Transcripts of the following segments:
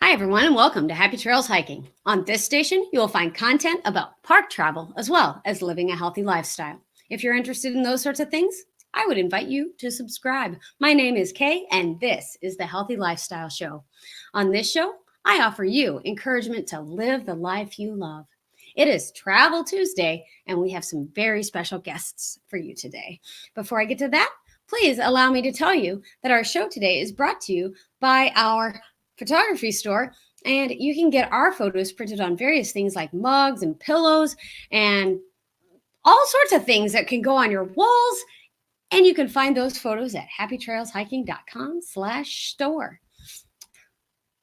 Hi, everyone, and welcome to Happy Trails Hiking. On this station, you will find content about park travel as well as living a healthy lifestyle. If you're interested in those sorts of things, I would invite you to subscribe. My name is Kay, and this is the Healthy Lifestyle Show. On this show, I offer you encouragement to live the life you love. It is Travel Tuesday, and we have some very special guests for you today. Before I get to that, please allow me to tell you that our show today is brought to you by our photography store, and you can get our photos printed on various things like mugs and pillows and all sorts of things that can go on your walls. And you can find those photos at happytrailshiking.com/store.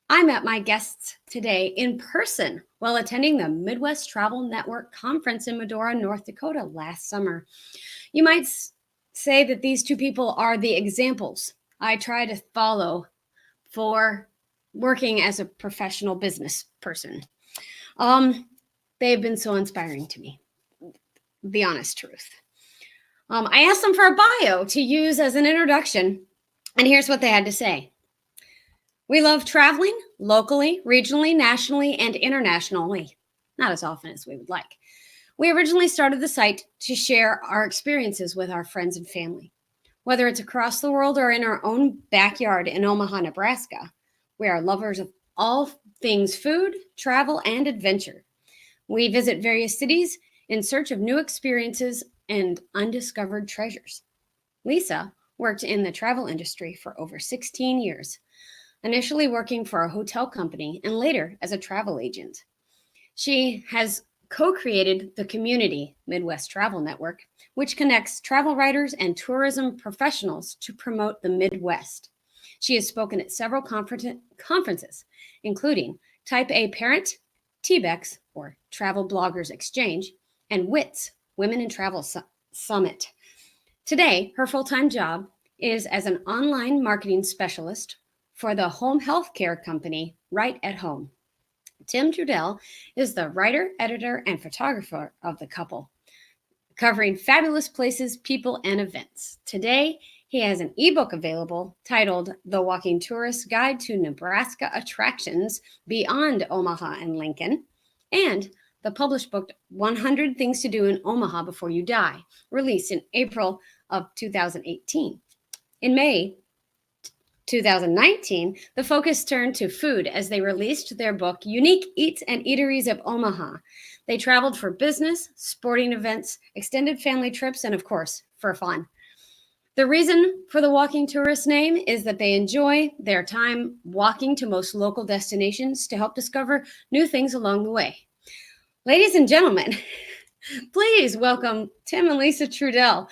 I met my guests today in person while attending the Midwest Travel Network Conference in Medora, North Dakota last summer. You might say that these two people are the examples I try to follow for working as a professional business person. They've been so inspiring to me, the honest truth. I asked them for a bio to use as an introduction, and here's what they had to say. We love traveling locally, regionally, nationally, and internationally, not as often as we would like. We originally started the site to share our experiences with our friends and family. Whether it's across the world or in our own backyard in Omaha, Nebraska, we are lovers of all things food, travel, and adventure. We visit various cities in search of new experiences and undiscovered treasures. Lisa worked in the travel industry for over 16 years, initially working for a hotel company and later as a travel agent. She has co-created the community Midwest Travel Network, which connects travel writers and tourism professionals to promote the Midwest. She has spoken at several conferences, including Type A Parent, TBEX, or Travel Bloggers Exchange, and WITS, Women in Travel Summit. Today, her full-time job is as an online marketing specialist for the home health care company Right at Home. Tim Trudell is the writer, editor, and photographer of the couple, covering fabulous places, people, and events. Today, he has an ebook available titled The Walking Tourist Guide to Nebraska Attractions Beyond Omaha and Lincoln, and the published book 100 Things to Do in Omaha Before You Die, released in April of 2018. In May 2019, the focus turned to food as they released their book, Unique Eats and Eateries of Omaha. They traveled for business, sporting events, extended family trips, and of course, for fun. The reason for the Walking Tourist name is that they enjoy their time walking to most local destinations to help discover new things along the way. Ladies and gentlemen, please welcome Tim and Lisa Trudell.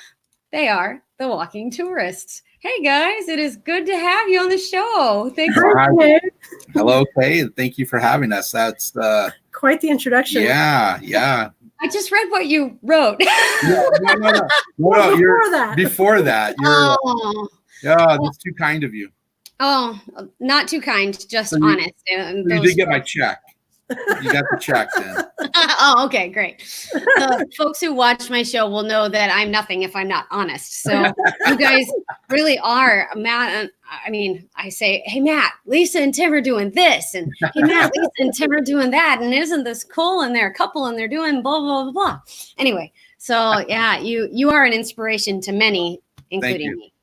They are the Walking Tourists. Hey guys, it is good to have you on the show. Thanks for coming. Hello, Kay, and thank you for having us. That's quite the introduction. Yeah. I just read what you wrote. No. Before that. That's too kind of you. Oh, not too kind, just so honest. You did get my check. You got the check then. Oh, okay, great. Folks who watch my show will know that I'm nothing if I'm not honest. So you guys really are, Matt. I say, hey, Matt, Lisa and Tim are doing this. And hey, Matt, Lisa and Tim are doing that. And isn't this cool? And they're a couple and they're doing blah, blah, blah, blah. Anyway, so yeah, you are an inspiration to many, including me.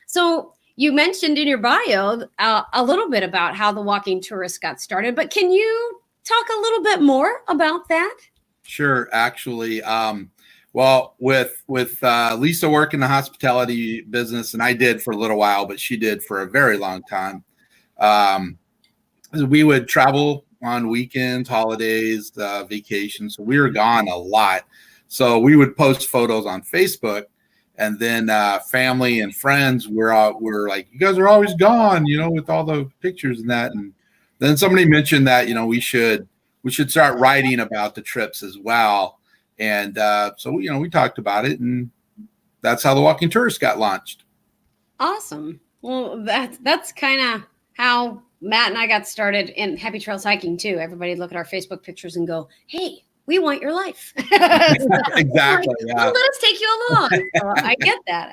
So you mentioned in your bio a little bit about how the Walking Tourist got started, but can you talk a little bit more about that? Sure. Actually, well, with Lisa working the hospitality business, and I did for a little while, but she did for a very long time. We would travel on weekends, holidays, vacations. So we were gone a lot. So we would post photos on Facebook. And then family and friends were like, you guys are always gone, with all the pictures and that. And then somebody mentioned that, we should start writing about the trips as well. And so, we talked about it, and that's how the Walking Tourist got launched. Awesome. Well, that's kind of how Matt and I got started in Happy Trails Hiking too. Everybody look at our Facebook pictures and go, hey, we want your life. Exactly. Yeah. Well, let us take you along. So I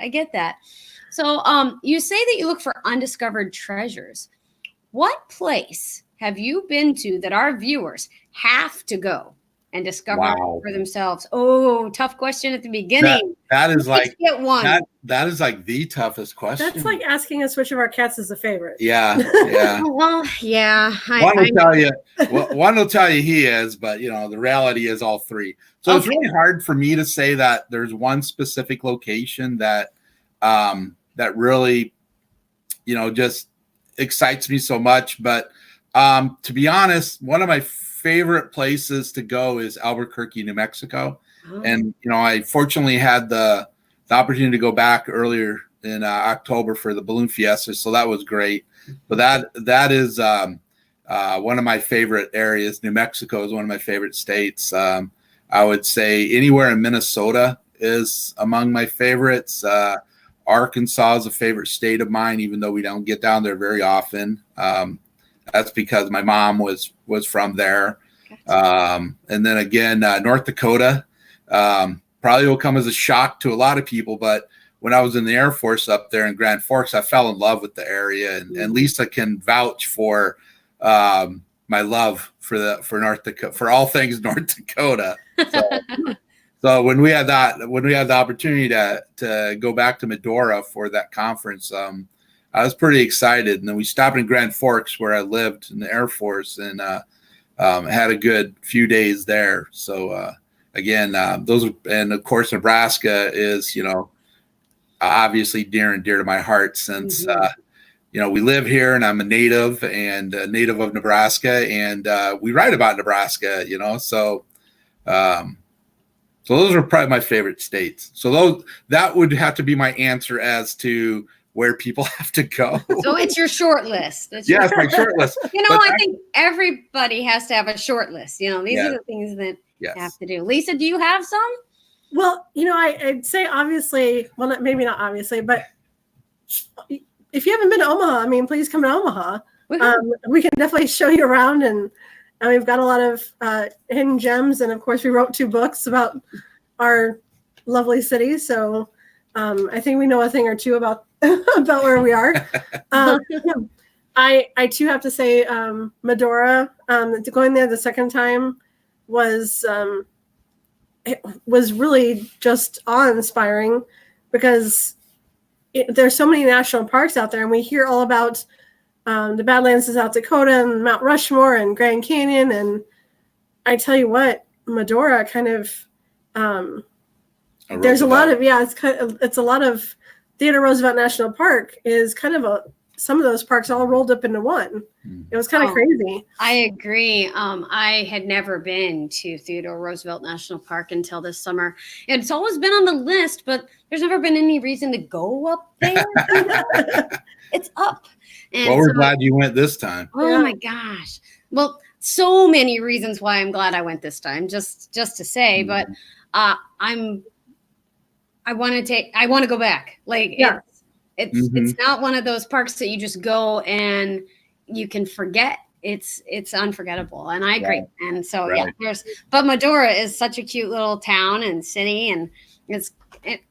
get that. So you say that you look for undiscovered treasures. What place have you been to that our viewers have to go and discover Wow. for themselves? Oh, tough question at the beginning. That is Let's like get one. that is like the toughest question. That's like asking us which of our cats is a favorite. Yeah. Well, yeah. One will tell you he is, but the reality is all three. So It's really hard for me to say that there's one specific location that that really just excites me so much. But to be honest, one of my favorite places to go is Albuquerque, New Mexico. Oh. And I fortunately had the opportunity to go back earlier in October for the balloon fiesta, so that was great. But that is one of my favorite areas. New Mexico is one of my favorite states. I would say anywhere in Minnesota is among my favorites. Arkansas is a favorite state of mine, even though we don't get down there very often. That's because my mom was from there. And then again, North Dakota probably will come as a shock to a lot of people, but when I was in the Air Force up there in Grand Forks, I fell in love with the area, and Lisa can vouch for my love for North Dakota, for all things North Dakota. So when we had the opportunity to go back to Medora for that conference, I was pretty excited. And then we stopped in Grand Forks where I lived in the Air Force, and had a good few days there. So again, and of course Nebraska is obviously near and dear to my heart, since we live here, and I'm a native of Nebraska, and we write about Nebraska. So those are probably my favorite states. So that would have to be my answer as to where people have to go. So it's your short list. It's my short list. I think everybody has to have a short list. These are the things that you have to do. Lisa, do you have some? Well, I'd say obviously, well, maybe not obviously, but if you haven't been to Omaha, please come to Omaha. We can definitely show you around, and we've got a lot of hidden gems. And of course, we wrote 2 books about our lovely city. So I think we know a thing or two about where we are. I too have to say Medora, going there the second time was really just awe-inspiring, because there's so many national parks out there, and we hear all about the Badlands of South Dakota and Mount Rushmore and Grand Canyon. And I tell you what, Medora kind of there's a lot of it's a lot of Theodore Roosevelt National Park is kind of some of those parks all rolled up into one. It was kind of crazy. I agree. I had never been to Theodore Roosevelt National Park until this summer. It's always been on the list, but there's never been any reason to go up there. It's up. And we're glad you went this time. Oh my gosh. Well, so many reasons why I'm glad I went this time, just to say, but I want to go back. It's not one of those parks that you just go and you can forget. It's unforgettable. And I agree. Right. And so, but Medora is such a cute little town and city, and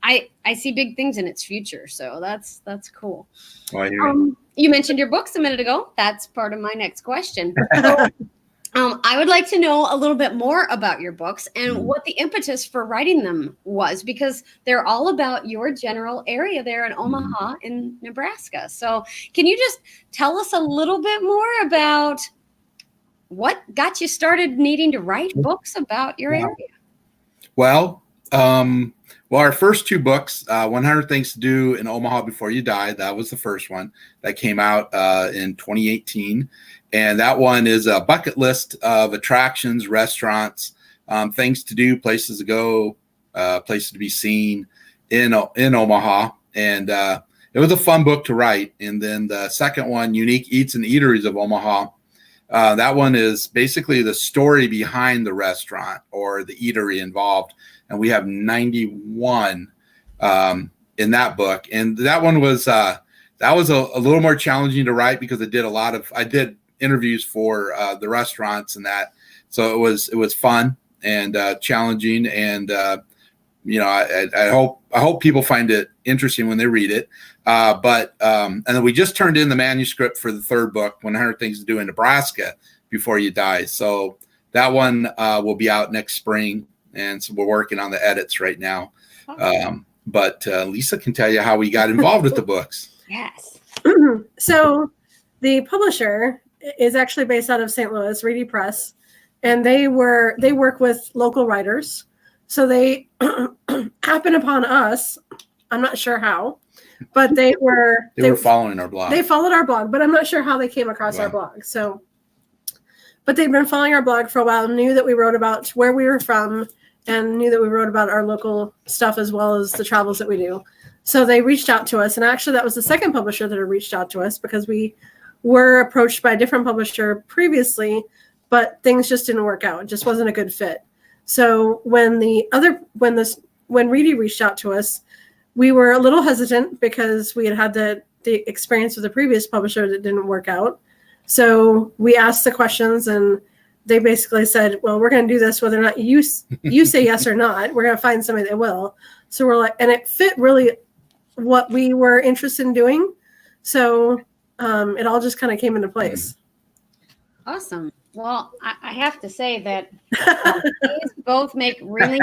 I see big things in its future. So that's cool. Oh, you mentioned your books a minute ago. That's part of my next question. I would like to know a little bit more about your books and what the impetus for writing them was, because they're all about your general area there in Omaha in Nebraska. So can you just tell us a little bit more about what got you started needing to write books about your area? Well, our first 2 books, 100 Things to Do in Omaha Before You Die, that was the first one that came out in 2018. And that one is a bucket list of attractions, restaurants, things to do, places to go, places to be seen in Omaha. And it was a fun book to write. And then the second one, Unique Eats and Eateries of Omaha, that one is basically the story behind the restaurant or the eatery involved. And we have 91 in that book. And that one was a little more challenging to write, because I did interviews for the restaurants and that. So it was fun and challenging, and I hope people find it interesting when they read it. And then we just turned in the manuscript for the third book, 100 Things to Do in Nebraska Before You Die. So that one will be out next spring. And so we're working on the edits right now. But Lisa can tell you how we got involved with the books. Yes. So the publisher is actually based out of St. Louis, Reedy Press, and they work with local writers. So they happened upon us. I'm not sure how, but they were following our blog. They followed our blog, but I'm not sure how they came across our blog. So, but they've been following our blog for a while, knew that we wrote about where we were from, and knew that we wrote about our local stuff as well as the travels that we do. So they reached out to us, and actually that was the second publisher that had reached out to us, because we were approached by a different publisher previously, but things just didn't work out. It just wasn't a good fit. So when Reedy reached out to us, we were a little hesitant because we had the experience with the previous publisher that didn't work out. So we asked the questions, and they basically said, well, we're going to do this whether or not you say yes or not. We're going to find somebody that will. So we're like, and it fit really what we were interested in doing. So it all just kind of came into place. Awesome. Well, I have to say that these both make really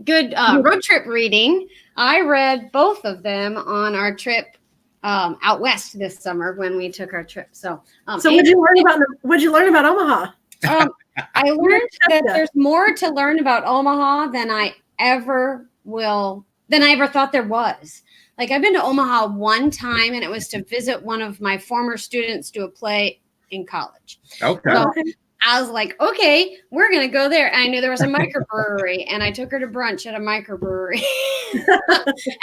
good road trip reading. I read both of them on our trip out west this summer when we took our trip. So what'd you learn about Omaha? I learned that there's more to learn about Omaha than I ever thought there was. Like, I've been to Omaha one time, and it was to visit one of my former students do a play in college. Okay. So I was like, okay, we're going to go there. And I knew there was a microbrewery, and I took her to brunch at a microbrewery.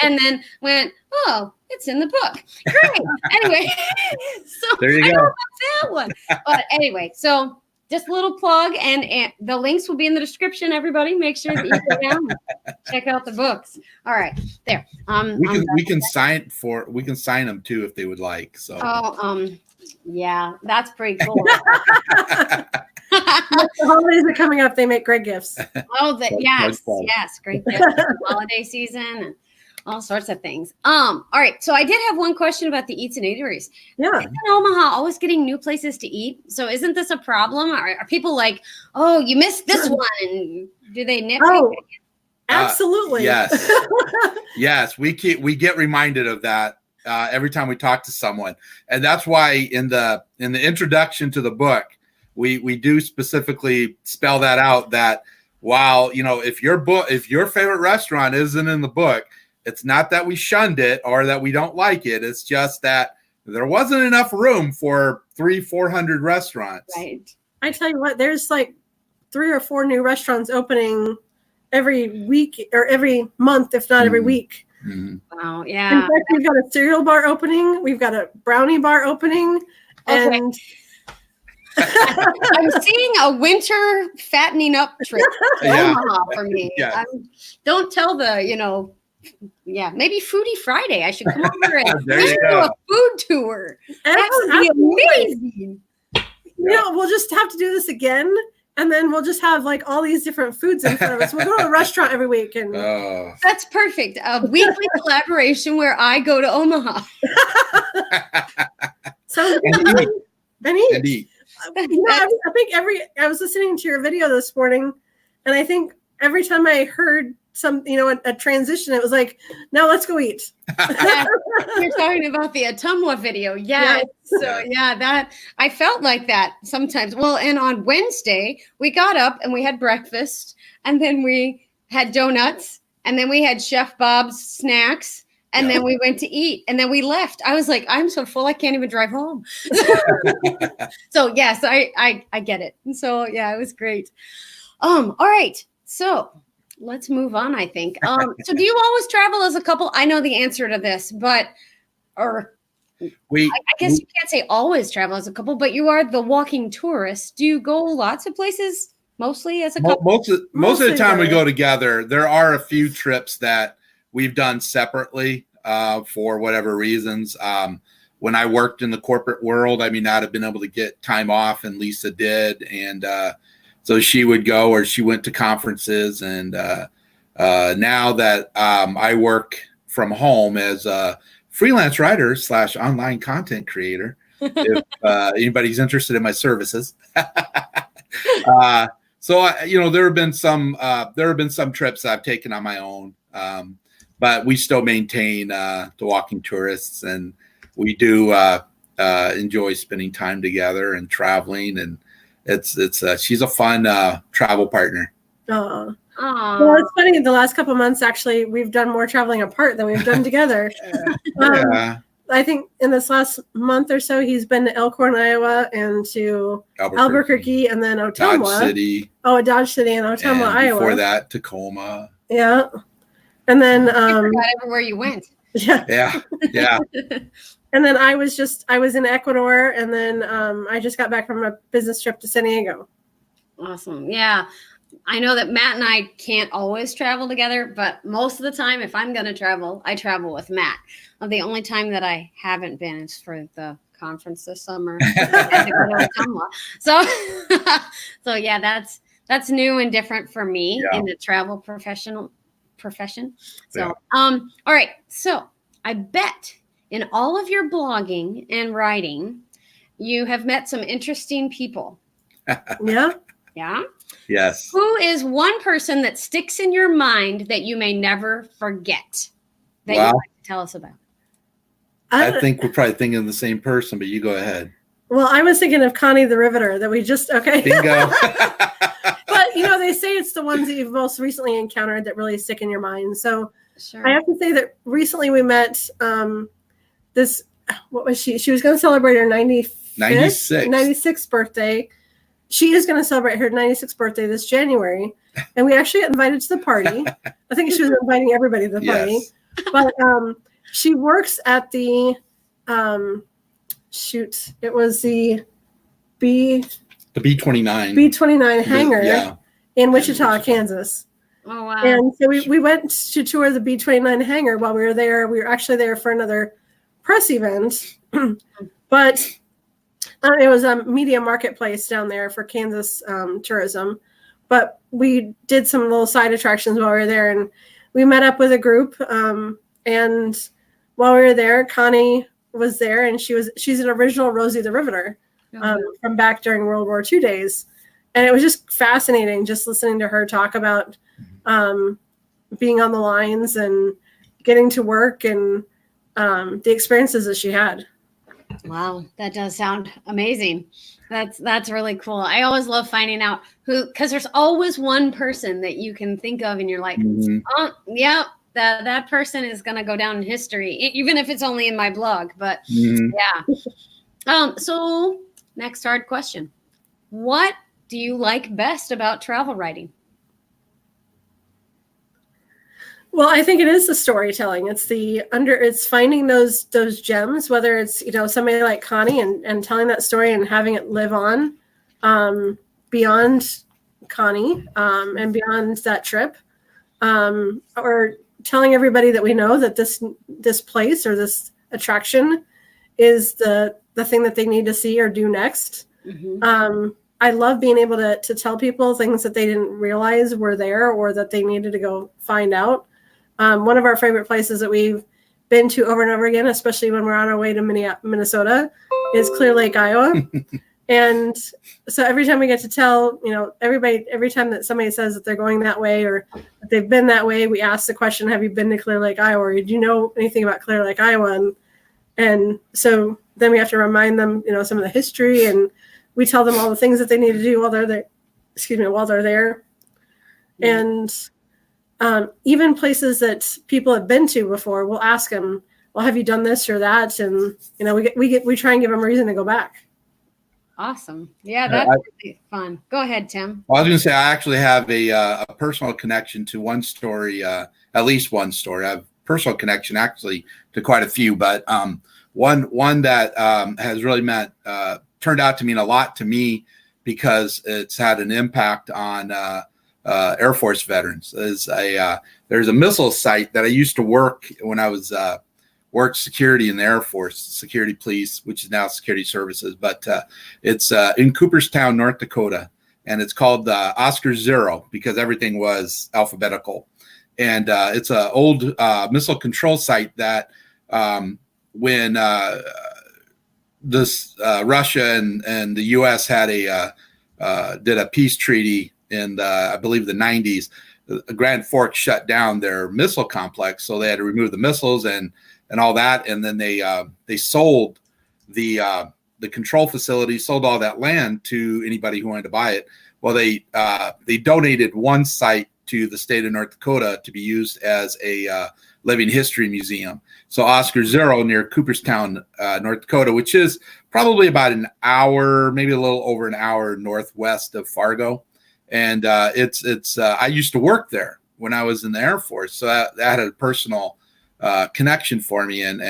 And then went, oh, it's in the book. Great. Anyway, so there you go. I know about that one. But anyway, so just a little plug, and the links will be in the description. Everybody, make sure that you go down and check out the books. All right, there. We can sign them too if they would like. So. Yeah, that's pretty cool. The holidays are coming up. They make great gifts. Yes, great gifts. Holiday season and all sorts of things. All right. So I did have one question about the eats and eateries. Yeah. Isn't Omaha always getting new places to eat? So isn't this a problem? Are people like, oh, you missed this one? And do they nitpick? Oh, absolutely. Yes. Yes. We get reminded of that every time we talk to someone. And that's why in the introduction to the book, we do specifically spell that out, that while, if your favorite restaurant isn't in the book, it's not that we shunned it or that we don't like it. It's just that there wasn't enough room for 300-400 restaurants. Right. I tell you what, there's like 3 or 4 new restaurants opening every week or every month, if not every week. Mm-hmm. Wow. Yeah. In fact, we've got a cereal bar opening. We've got a brownie bar opening. And I'm seeing a winter fattening up trip to Omaha for me. Yeah. Don't tell maybe Foodie Friday. I should come over and do a food tour. That would be amazing. We'll just have to do this again, and then we'll just have like all these different foods in front of us. We'll go to a restaurant every week, and that's perfect. A weekly collaboration where I go to Omaha. So and eat. I think I was listening to your video this morning, and I think every time I heard a transition, it was like, now let's go eat. You're talking about the Atumwa video. Yeah. So that I felt like that sometimes. Well, and on Wednesday we got up and we had breakfast, and then we had donuts, and then we had Chef Bob's snacks, and then we went to eat, and then we left. I was like, I'm so full I can't even drive home. So yes, I get it. And so yeah, it was great. All right. So let's move on, I think. So do you always travel as a couple? I know the answer to this, but I guess you can't say always travel as a couple, but you are the walking tourist. Do you go lots of places mostly as a couple? Most of the time we go together. There are a few trips that we've done separately for whatever reasons. When I worked in the corporate world, I may not have been able to get time off, and Lisa did. And So she would go, or she went to conferences. And now that I work from home as a freelance writer / online content creator, if anybody's interested in my services. So there have been some trips I've taken on my own, but we still maintain the Walking Tourists, and we do enjoy spending time together and traveling. And she's a fun travel partner. Oh. Well, it's funny. The last couple of months, actually, we've done more traveling apart than we've done together. Yeah. I think in this last month or so, he's been to Elkhorn, Iowa, and to Albuquerque, and then Ottumwa. Dodge City. Oh, Dodge City and Ottumwa, Iowa. Before that, Tacoma. Yeah. And then I forgot everywhere you went. Yeah. Yeah. And then I was in Ecuador, and then I just got back from a business trip to San Diego. Awesome. Yeah. I know that Matt and I can't always travel together, but most of the time, if I'm going to travel, I travel with Matt. The only time that I haven't been is for the conference this summer. So yeah, that's new and different for me in the travel profession. So, all right. So I bet in all of your blogging and writing, you have met some interesting people. Yeah. Yeah. Yes. Who is one person that sticks in your mind that you may never forget that you'd like to tell us about? I think we're probably thinking of the same person, but you go ahead. Well, I was thinking of Connie the Riveter that we just, okay. Bingo. But, they say it's the ones that you've most recently encountered that really stick in your mind. So Sure. I have to say that recently we met this, what was she? She was going to celebrate her 96th birthday. She is going to celebrate her 96th birthday this January. And we actually got invited to the party. I think she was inviting everybody to the party. Yes. But she works at the, it was the B-29. B-29 hangar in Wichita, Kansas. Oh, wow. And so we went to tour the B-29 hangar while we were there. We were actually there for another press event. But it was a media marketplace down there for Kansas tourism. But we did some little side attractions while we were there. And we met up with a group. And while we were there, Connie was there. And she's an original Rosie the Riveter from back during World War II days. And it was just fascinating just listening to her talk about being on the lines and getting to work and the experiences that she had. Wow, that does sound amazing. That's really cool. I always love finding out because there's always one person that you can think of and you're like, oh, yeah, that person is going to go down in history, even if it's only in my blog. But yeah. So next hard question. What do you like best about travel writing? Well, I think it is the storytelling. It's finding those gems, whether it's, somebody like Connie and telling that story and having it live on beyond Connie and beyond that trip, or telling everybody that we know that this place or this attraction is the thing that they need to see or do next. I love being able to tell people things that they didn't realize were there or that they needed to go find out. One of our favorite places that we've been to over and over again, especially when we're on our way to Minnesota, is Clear Lake, Iowa. And so every time we get to tell, everybody, every time that somebody says that they're going that way or that they've been that way, we ask the question, have you been to Clear Lake, Iowa? Or do you know anything about Clear Lake, Iowa? And so then we have to remind them, some of the history, and we tell them all the things that they need to do while they're there. And even places that people have been to before, we'll ask them, well, have you done this or that? And, we try and give them a reason to go back. Awesome. Yeah, that's really fun. Go ahead, Tim. Well, I was going to say, I actually have a personal connection to one story, at least one story. I have personal connection actually to quite a few, but one that has really turned out to mean a lot to me because it's had an impact on Air Force veterans. There's a missile site that I used to work when I was worked security in the Air Force, security police, which is now security services, but it's in Cooperstown, North Dakota. and it's called Oscar Zero because everything was alphabetical. And it's an old missile control site that when Russia and the U.S. had did a peace treaty in I believe the 90s, Grand Forks shut down their missile complex, so they had to remove the missiles and all that, and then they sold the control facility, sold all that land to anybody who wanted to buy it. Well, they donated one site to the state of North Dakota to be used as a living history museum. So Oscar Zero near Cooperstown, North Dakota, which is probably about an hour, maybe a little over an hour northwest of Fargo. And it's I used to work there when I was in the Air Force, so that had a personal connection for me. And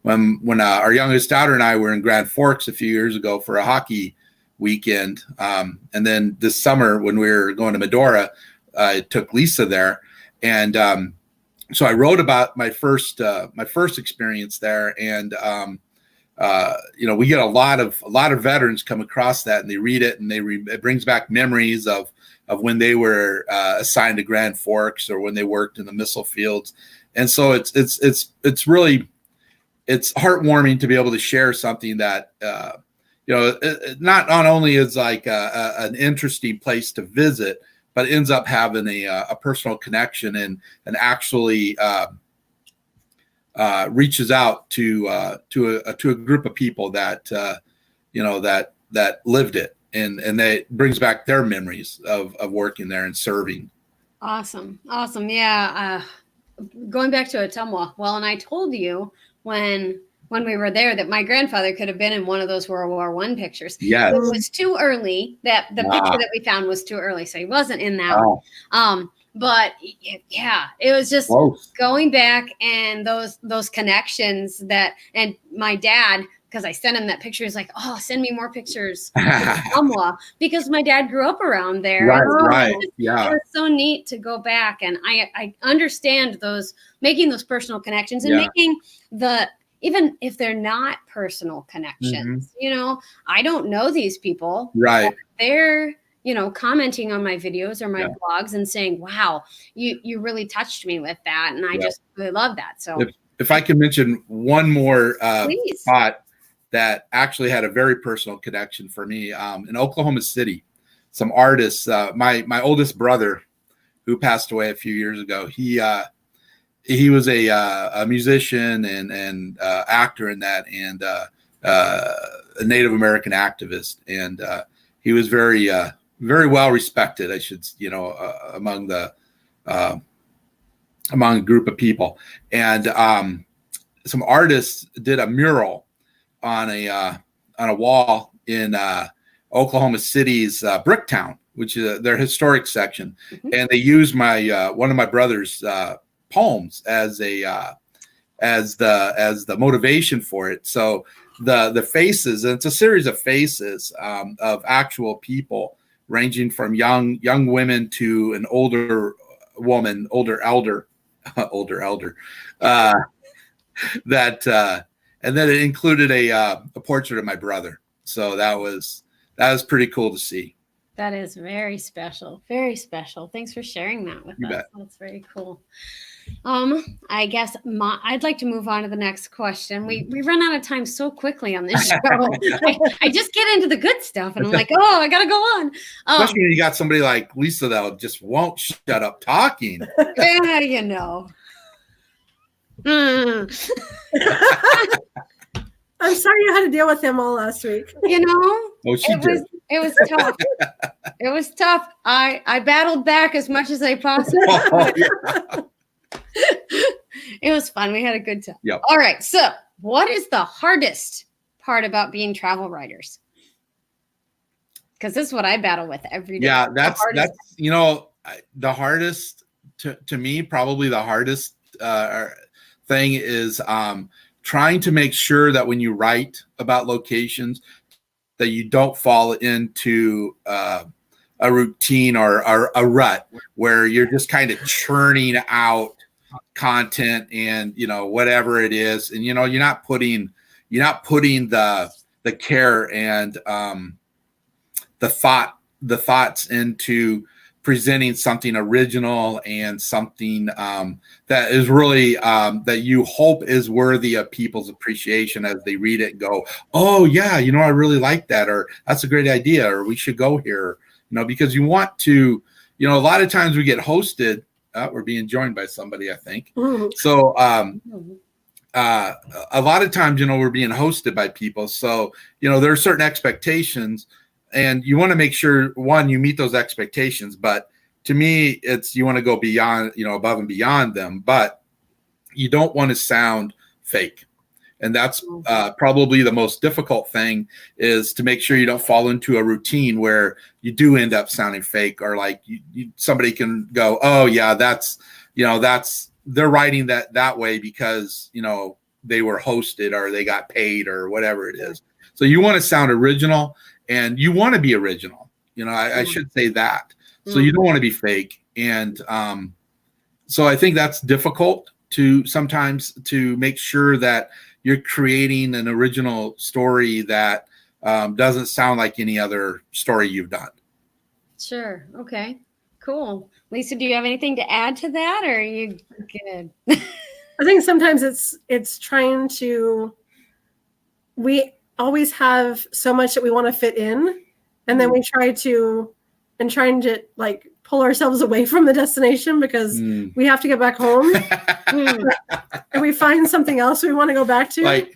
when our youngest daughter and I were in Grand Forks a few years ago for a hockey weekend, and then this summer when we were going to Medora, I took Lisa there, and so I wrote about my first experience there. And we get a lot of veterans come across that, and they read it, and it brings back memories of when they were assigned to Grand Forks or when they worked in the missile fields. And so it's really heartwarming to be able to share something that it not only is like an interesting place to visit, but ends up having a personal connection and actually reaches out to a group of people that that lived it, and that brings back their memories of working there and serving. Awesome. Yeah. Going back to Ottumwa, well, and I told you when we were there that my grandfather could have been in one of those World War I pictures. Yes. It was too early. The picture that we found was too early, so he wasn't in that one. But yeah, it was just going back and those connections and my dad, because I sent him that picture, he's like, oh, send me more pictures of Ottumwa, because my dad grew up around there. Right. Yeah. It was so neat to go back, and I understand making those personal connections and making even if they're not personal connections, I don't know these people. Right. They're, commenting on my videos or my blogs and saying, wow, you really touched me with that. And I just really love that. So if I can mention one more spot that actually had a very personal connection for me, in Oklahoma City, some artists, my oldest brother, who passed away a few years ago, he was a musician and actor in that, and a Native American activist, and he was very well respected, I should, among a group of people. And some artists did a mural on a wall in Oklahoma City's Bricktown, which is their historic section, and they used one of my brother's poems as the motivation for it. So the faces, and it's a series of faces of actual people, ranging from young women to an older woman, older elder, and then it included a portrait of my brother. So that was pretty cool to see. That is very special. Very special. Thanks for sharing that with us. Bet. That's very cool. I guess I'd like to move on to the next question. We run out of time so quickly on this show. I just get into the good stuff, and I'm like, oh, I gotta go on. Especially when you got somebody like Lisa that just won't shut up talking. Yeah, I'm sorry you had to deal with him all last week. Oh, she did. It was tough. It was tough. I battled back as much as I possibly could. It was fun. We had a good time. Yep. All right. So, what is the hardest part about being travel writers? Because this is what I battle with every day. Yeah, that's the hardest to me. Probably the hardest thing is trying to make sure that when you write about locations, that you don't fall into a routine or a rut where you're just kind of churning out content and whatever it is, and you're not putting the care and the thought the thoughts into presenting something original and something that is really that you hope is worthy of people's appreciation as they read it and go, oh yeah, I really like that, or that's a great idea, or we should go here, because you want to, a lot of times we get hosted. We're being joined by somebody, I think. So a lot of times, we're being hosted by people. So, there are certain expectations, and you want to make sure, one, you meet those expectations. But to me, it's, you want to go beyond, above and beyond them, but you don't want to sound fake. And that's probably the most difficult thing, is to make sure you don't fall into a routine where you do end up sounding fake, or like somebody can go, oh yeah, that's they're writing that way because, they were hosted or they got paid or whatever it is. So you want to sound original, and you want to be original. I should say that. So you don't want to be fake. And so I think that's difficult to sometimes, to make sure that you're creating an original story that doesn't sound like any other story you've done. Sure. Okay. Cool. Lisa, do you have anything to add to that, or are you good? I think sometimes it's trying to, we always have so much that we want to fit in, and then we trying to like pull ourselves away from the destination because we have to get back home. And we find something else we want to go back to.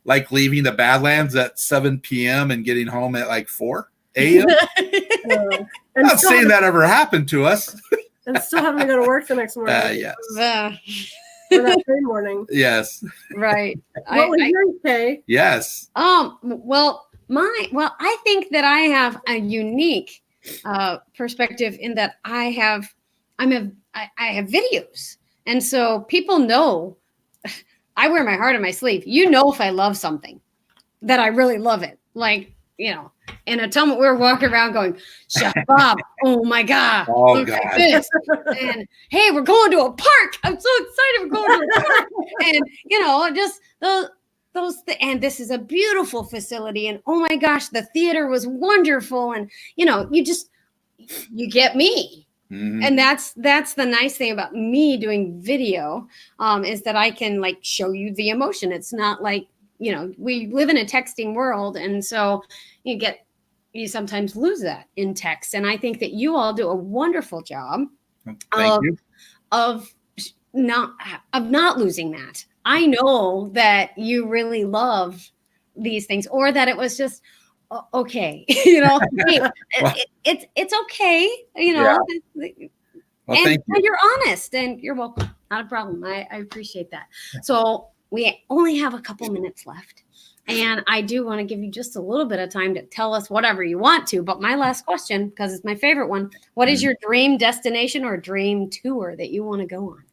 Like leaving the Badlands at 7 p.m. and getting home at like 4 a.m. I'm not saying that ever happened to us. And still having to go to work the next morning. Yes. For that same morning. Yes. Right. What was yours, Kay? Yes. Well, I think that I have a unique perspective in that I have videos, and so people know I wear my heart on my sleeve. If I love something, that I really love it. Like, in a time we were walking around going, Chef Bob, oh my God, look at this. And hey, we're going to a park. I'm so excited we're going to a park. And, just and this is a beautiful facility. And oh my gosh, the theater was wonderful. And, you get me. Mm-hmm. And that's the nice thing about me doing video, is that I can like show you the emotion. It's not like, we live in a texting world. And so you sometimes lose that in text. And I think that you all do a wonderful job of not losing that. I know that you really love these things, or that it was just okay. It's okay. Yeah. Well, and you're honest, and you're welcome. Not a problem. I appreciate that. So we only have a couple minutes left. And I do want to give you just a little bit of time to tell us whatever you want to. But my last question, because it's my favorite one, what is your dream destination or dream tour that you want to go on?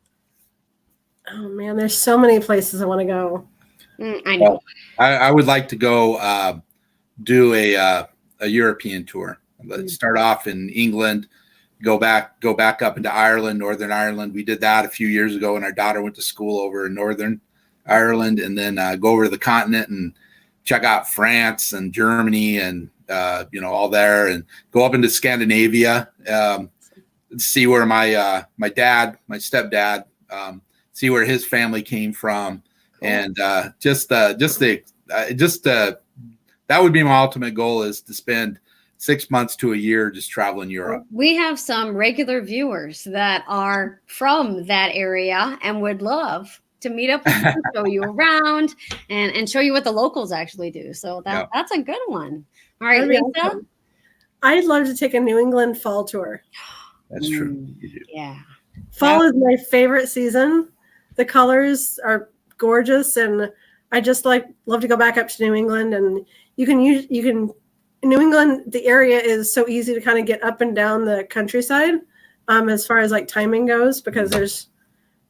Oh, man, there's so many places I want to go. I know. I would like to go do a European tour. Let's start off in England, go back up into Ireland, Northern Ireland. We did that a few years ago when our daughter went to school over in Northern Ireland, and then go over to the continent and check out France and Germany and all there, and go up into Scandinavia, see where my stepdad, see where his family came from. Cool. And that would be my ultimate goal, is to spend 6 months to a year just traveling Europe. We have some regular viewers that are from that area and would love to meet up with you, show you around, and show you what the locals actually do. So that's a good one. All right, Lisa? Awesome. I'd love to take a New England fall tour. That's true. Yeah. Fall is my favorite season. The colors are gorgeous, and I just love to go back up to New England. And you can in New England, the area is so easy to kind of get up and down the countryside, as far as like timing goes, because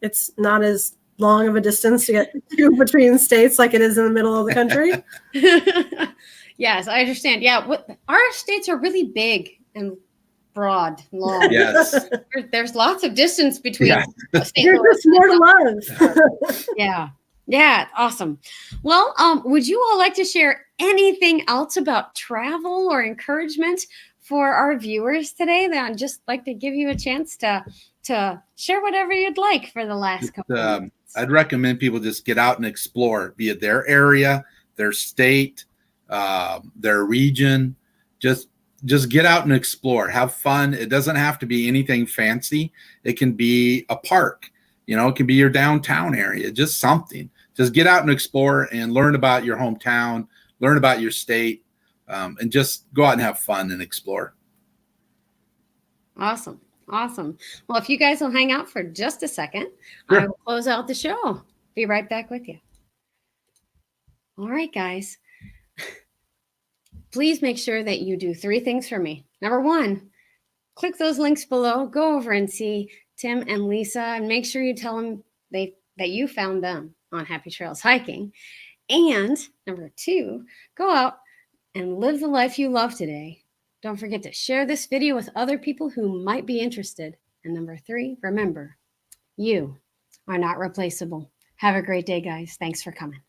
it's not as long of a distance to get to between states like it is in the middle of the country. Yes, I understand. Yeah, our states are really big and broad, long. Yes. There's lots of distance between states. There's just more to love. Yeah, awesome. Well, would you all like to share anything else about travel or encouragement for our viewers today, then I'd just like to give you a chance to share whatever you'd like for the last couple of minutes. I'd recommend people just get out and explore, be it their area, their state, their region. Just get out and explore. Have fun. It doesn't have to be anything fancy. It can be a park. It can be your downtown area. Just something. Just get out and explore and learn about your hometown, learn about your state, and just go out and have fun and explore. Awesome. Well, if you guys will hang out for just a second, Sure. I will close out the show. Be right back with you. All right, guys. Please make sure that you do 3 things for me. Number 1, click those links below. Go over and see Tim and Lisa, and make sure you tell them that you found them on Happy Trails Hiking. And number 2, go out and live the life you love today. Don't forget to share this video with other people who might be interested. And number 3, remember, you are not replaceable. Have a great day, guys. Thanks for coming.